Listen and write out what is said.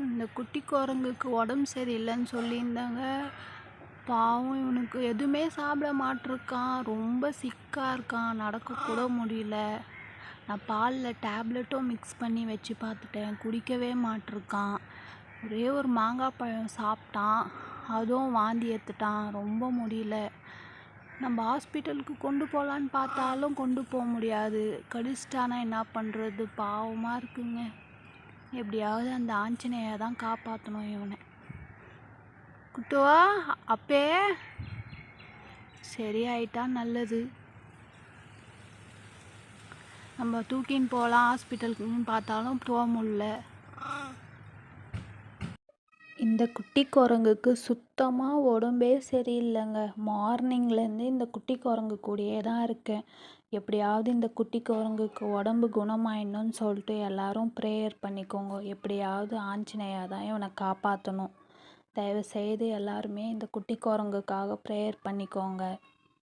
இந்த குட்டி குரங்குக்கு உடம்பு சரியில்லைன்னு சொல்லியிருந்தாங்க. பாவம் இவனுக்கு எதுவுமே சாப்பிட மாட்டிருக்கான். ரொம்ப சிக்காக இருக்கான். நடக்கக்கூட முடியல. நான் பாலில் டேப்லெட்டும் மிக்ஸ் பண்ணி வச்சு பார்த்துட்டேன். குடிக்கவே மாட்டிருக்கான். ஒரே ஒரு மாங்காய் பழம் சாப்பிட்டான். அதுவும் வாந்தி எடுத்துட்டான். ரொம்ப முடியல. நம்ம ஹாஸ்பிட்டலுக்கு கொண்டு போகலான்னு பார்த்தாலும் கொண்டு போக முடியாது. கடிச்சிட்டானா என்ன பண்ணுறது? பாவமாக இருக்குங்க. எப்படியாவது அந்த ஆஞ்சநேயா தான் காப்பாற்றணும் இவனை. குட்டுவா அப்பே சரியாயிட்டா நல்லது. நம்ம தூக்கின்னு போகலாம் ஹாஸ்பிட்டலுக்குன்னு பார்த்தாலும் போக முடியல. இந்த குட்டி குரங்குக்கு சுத்தமாக உடம்பே சரியில்லைங்க. மார்னிங்லேருந்து இந்த குட்டி குரங்கு கூடயே தான் இருக்கேன். எப்படியாவது இந்த குட்டி குரங்குக்கு உடம்பு குணமாயிடணும்னு சொல்லிட்டு எல்லாரும் ப்ரேயர் பண்ணிக்கோங்க. எப்படியாவது ஆஞ்சநேயா தான் இவனை காப்பாற்றணும். தயவுசெய்து எல்லாருமே இந்த குட்டி குரங்குக்காக ப்ரேயர் பண்ணிக்கோங்க.